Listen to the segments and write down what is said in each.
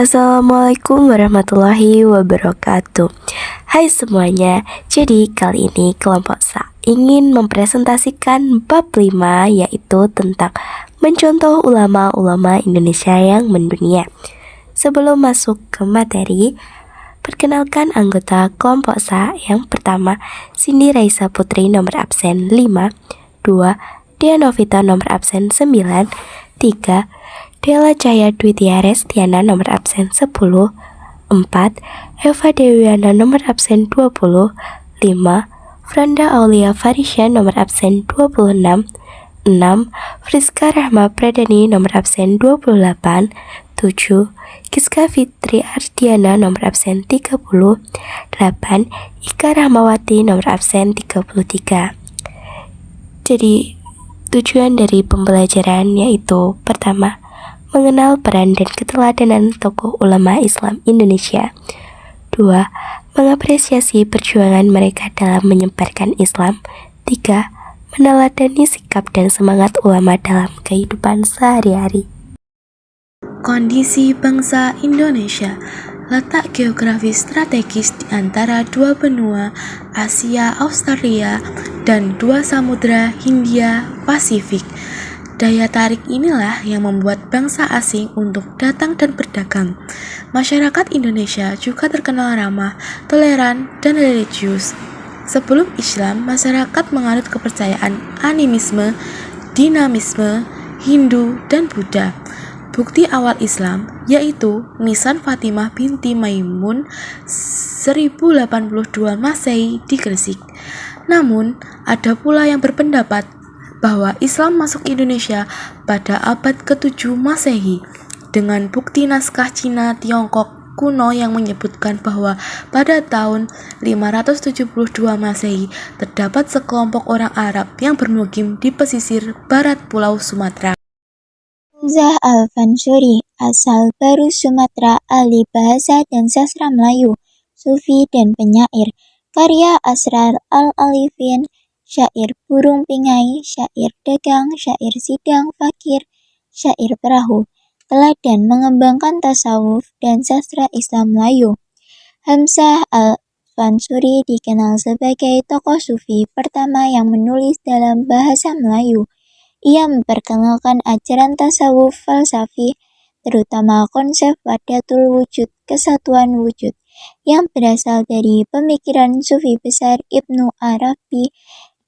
Assalamualaikum warahmatullahi wabarakatuh. Hai semuanya, jadi kali ini kelompok SA ingin mempresentasikan bab 5, yaitu tentang mencontoh ulama-ulama Indonesia yang mendunia. Sebelum masuk ke materi, perkenalkan anggota kelompok SA. Yang pertama, Cindy Raisa Putri nomor absen 5, 2, Dea Novita nomor absen 9, 3, Della Cahaya Dwitia Restiana nomor absen 10, 4, Eva Dewiana nomor absen 20, 5, Franda Aulia Farisya nomor absen 26, 6, Friska Rahma Pradani nomor absen 28, 7, Kiska Fitri Ardiana nomor absen 30, 8, Ika Rahmawati nomor absen 33. Jadi tujuan dari pembelajaran yaitu pertama, mengenal peran dan keteladanan tokoh ulama Islam Indonesia. 2. Mengapresiasi perjuangan mereka dalam menyebarkan Islam. 3. Meneladani sikap dan semangat ulama dalam kehidupan sehari-hari. Kondisi bangsa Indonesia. Letak geografis strategis di antara dua benua Asia Australia dan dua samudra Hindia Pasifik. Daya tarik inilah yang membuat bangsa asing untuk datang dan berdagang. Masyarakat Indonesia juga terkenal ramah, toleran, dan religius. Sebelum Islam, masyarakat menganut kepercayaan animisme, dinamisme, Hindu, dan Buddha. Bukti awal Islam yaitu Nisan Fatimah binti Maimun 1082 Masehi di Gresik. Namun, ada pula yang berpendapat bahwa Islam masuk Indonesia pada abad ke-7 Masehi dengan bukti naskah Cina Tiongkok kuno yang menyebutkan bahwa pada tahun 572 Masehi terdapat sekelompok orang Arab yang bermukim di pesisir barat Pulau Sumatera. Hamzah Al-Fansuri, asal baru Sumatera, ahli bahasa dan sastra Melayu, sufi dan penyair. Karya Asrar Al-Alifin, syair burung pingai, syair dagang, syair sidang fakir, syair perahu. Teladan mengembangkan tasawuf dan sastra Islam Melayu. Hamzah Al-Fansuri dikenal sebagai tokoh sufi pertama yang menulis dalam bahasa Melayu. Ia memperkenalkan ajaran tasawuf falsafi, terutama konsep wahdatul wujud, kesatuan wujud, yang berasal dari pemikiran sufi besar Ibnu Arabi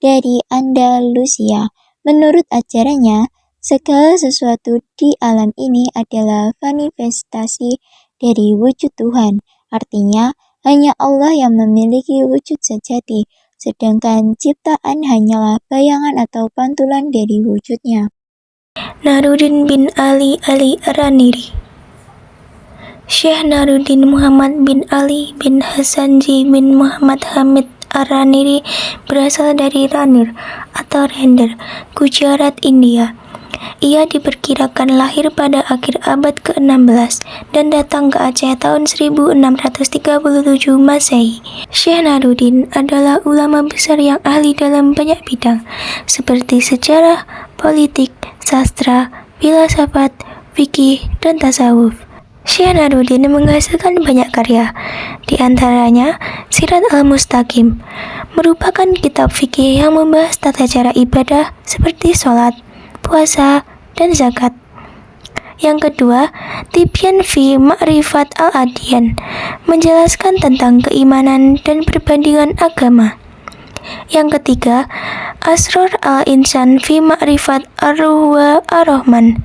dari Andalusia. Menurut ajarannya, segala sesuatu di alam ini adalah manifestasi dari wujud Tuhan. Artinya, hanya Allah yang memiliki wujud sejati, sedangkan ciptaan hanyalah bayangan atau pantulan dari wujudnya. Naruddin bin Ali Ar-Raniri. Syekh Naruddin Muhammad bin Ali bin Hasanji bin Muhammad Hamid Ar-Raniri berasal dari Ranir atau Render, Gujarat, India. Ia diperkirakan lahir pada akhir abad ke-16 dan datang ke Aceh tahun 1637 Masehi. Syekh Naruddin adalah ulama besar yang ahli dalam banyak bidang, seperti sejarah, politik, sastra, filsafat, fikih, dan tasawuf. Syekh Naruddin menghasilkan banyak karya, di antaranya Sirat Al-Mustaqim, merupakan kitab fikih yang membahas tata cara ibadah seperti sholat, puasa, dan zakat. Yang kedua, Tibyan fi Ma'rifat al-Adyan, menjelaskan tentang keimanan dan perbandingan agama. Yang ketiga, Asror al-Insan fi Ma'rifat ar-Ruh ar-Rahman,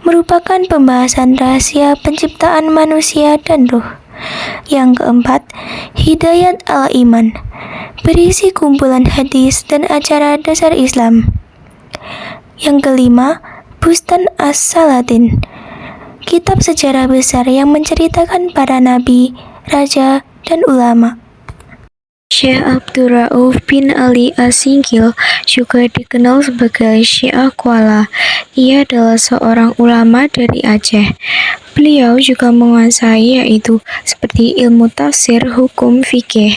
merupakan pembahasan rahasia penciptaan manusia dan ruh. Yang keempat, Hidayat al-Iman, berisi kumpulan hadis dan acara dasar Islam. Yang kelima, Bustan As-Salatin, kitab sejarah besar yang menceritakan para nabi, raja, dan ulama. Syekh Abdurrauf bin Ali As-Singkil juga dikenal sebagai Syiah Kuala. Ia adalah seorang ulama dari Aceh. Beliau juga menguasai yaitu seperti ilmu tafsir, hukum, fikih.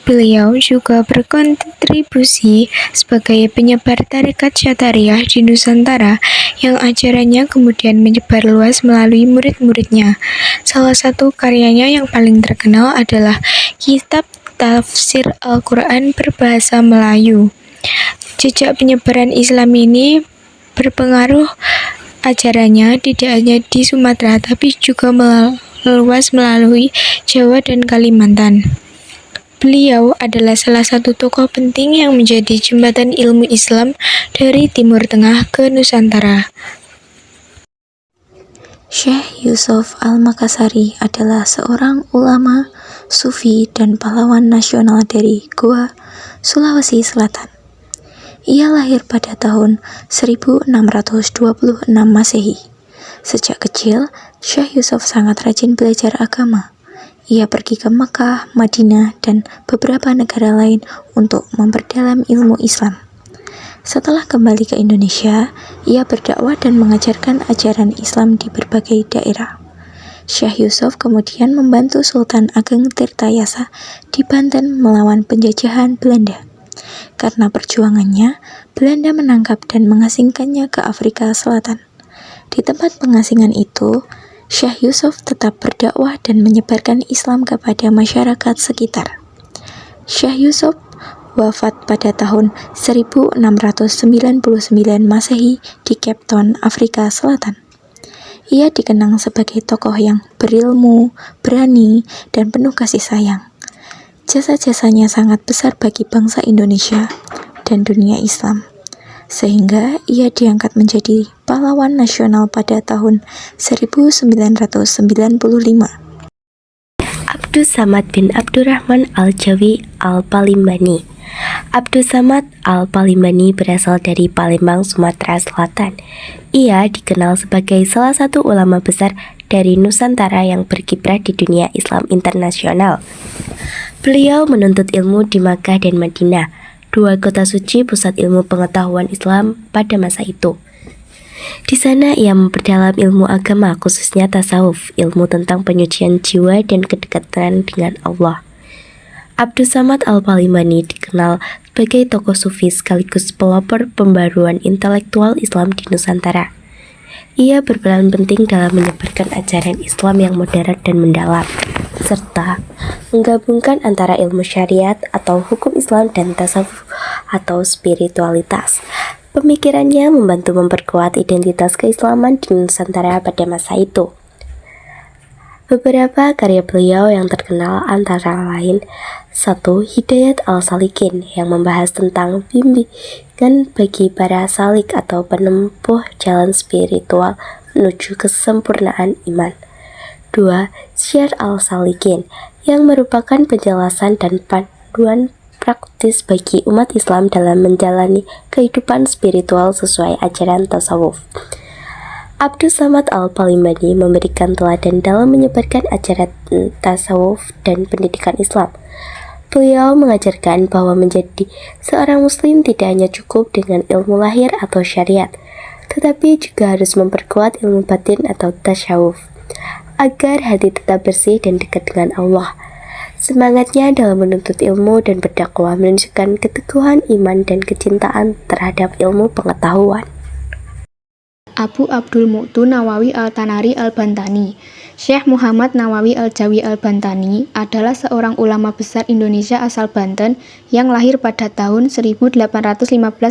Beliau juga berkontribusi sebagai penyebar tarekat Syatariah di Nusantara yang ajarannya kemudian menyebar luas melalui murid-muridnya. Salah satu karyanya yang paling terkenal adalah Kitab Tafsir Al-Quran berbahasa Melayu. Jejak penyebaran Islam ini berpengaruh ajarannya tidak hanya di Sumatera tapi juga meluas melalui Jawa dan Kalimantan. Beliau adalah salah satu tokoh penting yang menjadi jembatan ilmu Islam dari Timur Tengah ke Nusantara. Syekh Yusuf Al-Makassari adalah seorang ulama, sufi, dan pahlawan nasional dari Goa, Sulawesi Selatan. Ia lahir pada tahun 1626 Masehi. Sejak kecil, Syekh Yusuf sangat rajin belajar agama. Ia pergi ke Mekah, Madinah, dan beberapa negara lain untuk memperdalam ilmu Islam. Setelah kembali ke Indonesia, ia berdakwah dan mengajarkan ajaran Islam di berbagai daerah. Syekh Yusuf kemudian membantu Sultan Ageng Tirtayasa di Banten melawan penjajahan Belanda. Karena perjuangannya, Belanda menangkap dan mengasingkannya ke Afrika Selatan. Di tempat pengasingan itu, Syekh Yusuf tetap berdakwah dan menyebarkan Islam kepada masyarakat sekitar. Syekh Yusuf wafat pada tahun 1699 Masehi di Cape Town, Afrika Selatan. Ia dikenang sebagai tokoh yang berilmu, berani, dan penuh kasih sayang. Jasa-jasanya sangat besar bagi bangsa Indonesia dan dunia Islam, sehingga ia diangkat menjadi pahlawan nasional pada tahun 1995. Abdus Samad bin Abdurrahman Al-Jawi Al-Palimbani. Abdus Samad Al-Palimbani berasal dari Palembang, Sumatera Selatan. Ia dikenal sebagai salah satu ulama besar dari Nusantara yang berkiprah di dunia Islam internasional. Beliau menuntut ilmu di Makkah dan Madinah, dua kota suci pusat ilmu pengetahuan Islam pada masa itu. Di sana ia memperdalam ilmu agama, khususnya tasawuf, ilmu tentang penyucian jiwa dan kedekatan dengan Allah. Abdus Samad Al-Palimbani dikenal sebagai tokoh sufi sekaligus pelopor pembaruan intelektual Islam di Nusantara. Ia berperan penting dalam menyebarkan ajaran Islam yang moderat dan mendalam, serta menggabungkan antara ilmu syariat atau hukum Islam dan tasawuf atau spiritualitas. Pemikirannya membantu memperkuat identitas keislaman di Nusantara pada masa itu. Beberapa karya beliau yang terkenal antara lain 1. Hidayat Al-Salikin yang membahas tentang bimbingan bagi para salik atau penempuh jalan spiritual menuju kesempurnaan iman. 2. Syiar Al-Salikin yang merupakan penjelasan dan panduan praktis bagi umat Islam dalam menjalani kehidupan spiritual sesuai ajaran tasawuf. Abdus Samad Al-Palimbani memberikan teladan dalam menyebarkan ajaran tasawuf dan pendidikan Islam. Beliau mengajarkan bahwa menjadi seorang muslim tidak hanya cukup dengan ilmu lahir atau syariat, tetapi juga harus memperkuat ilmu batin atau tasyawuf, agar hati tetap bersih dan dekat dengan Allah. Semangatnya dalam menuntut ilmu dan berdakwah menunjukkan keteguhan iman dan kecintaan terhadap ilmu pengetahuan. Abu Abdul Mu'tu Nawawi Al-Tanari Al-Bantani. Syekh Muhammad Nawawi Al-Jawi Al-Bantani adalah seorang ulama besar Indonesia asal Banten yang lahir pada tahun 1815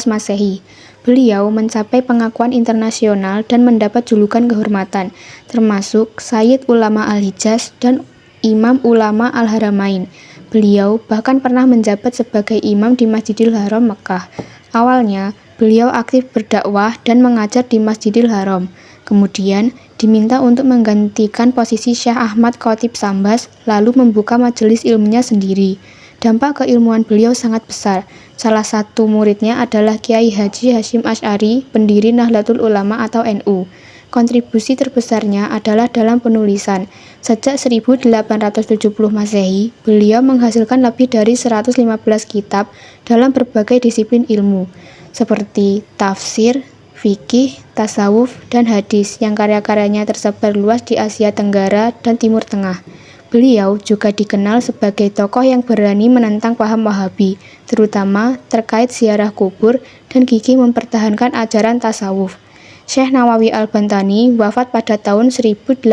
Masehi. Beliau mencapai pengakuan internasional dan mendapat julukan kehormatan, termasuk Sayyid Ulama Al-Hijaz dan Imam Ulama Al-Haramain. Beliau bahkan pernah menjabat sebagai imam di Masjidil Haram Mekah. Awalnya, beliau aktif berdakwah dan mengajar di Masjidil Haram. Kemudian, diminta untuk menggantikan posisi Syekh Ahmad Khotib Sambas, lalu membuka majelis ilmunya sendiri. Dampak keilmuan beliau sangat besar. Salah satu muridnya adalah Kiai Haji Hasyim Asy'ari, pendiri Nahdlatul Ulama atau NU. Kontribusi terbesarnya adalah dalam penulisan. Sejak 1870 Masehi, beliau menghasilkan lebih dari 115 kitab dalam berbagai disiplin ilmu, seperti tafsir, fikih, tasawuf, dan hadis yang karya-karyanya tersebar luas di Asia Tenggara dan Timur Tengah. Beliau juga dikenal sebagai tokoh yang berani menentang paham Wahabi, terutama terkait ziarah kubur dan gigih mempertahankan ajaran tasawuf. Syekh Nawawi Al-Bantani wafat pada tahun 1897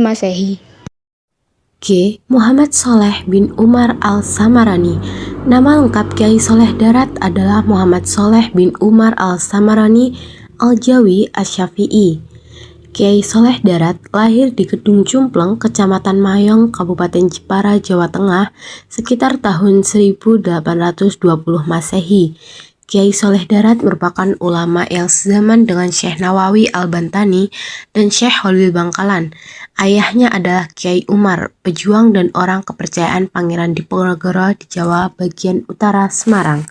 Masehi. G. Muhammad Sholeh bin Umar Al-Samarani. Nama lengkap Kiai Sholeh Darat adalah Muhammad Sholeh bin Umar Al-Samarani Al-Jawi Asy-Syafi'i. Kiai Sholeh Darat lahir di Kedung Cumpleng, Kecamatan Mayong, Kabupaten Jepara, Jawa Tengah, sekitar tahun 1820 Masehi. Kiai Sholeh Darat merupakan ulama yang sezaman dengan Syekh Nawawi Al-Bantani dan Syekh Khalil Bangkalan. Ayahnya adalah Kiai Umar, pejuang dan orang kepercayaan Pangeran Diponegoro di Jawa bagian utara Semarang.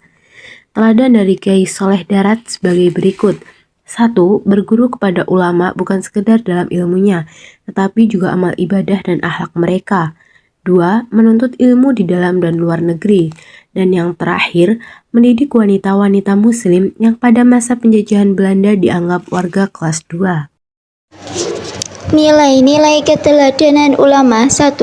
Teladan dari Kiai Sholeh Darat sebagai berikut. 1. Berguru kepada ulama bukan sekedar dalam ilmunya, tetapi juga amal ibadah dan akhlak mereka. 2. Menuntut ilmu di dalam dan luar negeri. Dan yang terakhir, mendidik wanita-wanita muslim yang pada masa penjajahan Belanda dianggap warga kelas 2. Nilai-nilai keteladanan ulama. 1.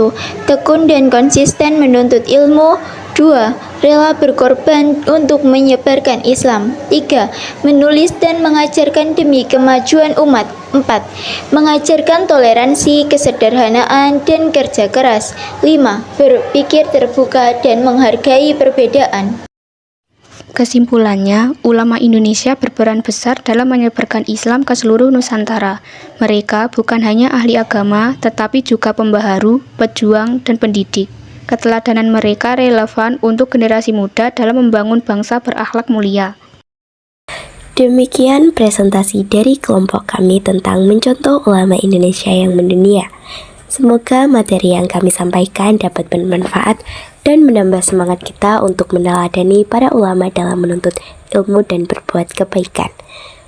Tekun dan konsisten menuntut ilmu. 2. Rela berkorban untuk menyebarkan Islam. 3. Menulis dan mengajarkan demi kemajuan umat. 4. Mengajarkan toleransi, kesederhanaan, dan kerja keras. 5. Berpikir terbuka dan menghargai perbedaan. Kesimpulannya, ulama Indonesia berperan besar dalam menyebarkan Islam ke seluruh Nusantara. Mereka bukan hanya ahli agama, tetapi juga pembaharu, pejuang, dan pendidik. Keteladanan mereka relevan untuk generasi muda dalam membangun bangsa berakhlak mulia. Demikian presentasi dari kelompok kami tentang mencontoh ulama Indonesia yang mendunia. Semoga materi yang kami sampaikan dapat bermanfaat dan menambah semangat kita untuk meneladani para ulama dalam menuntut ilmu dan berbuat kebaikan.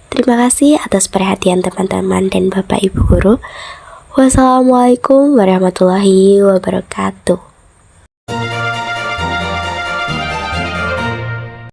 Terima kasih atas perhatian teman-teman dan Bapak Ibu Guru. Wassalamualaikum warahmatullahi wabarakatuh.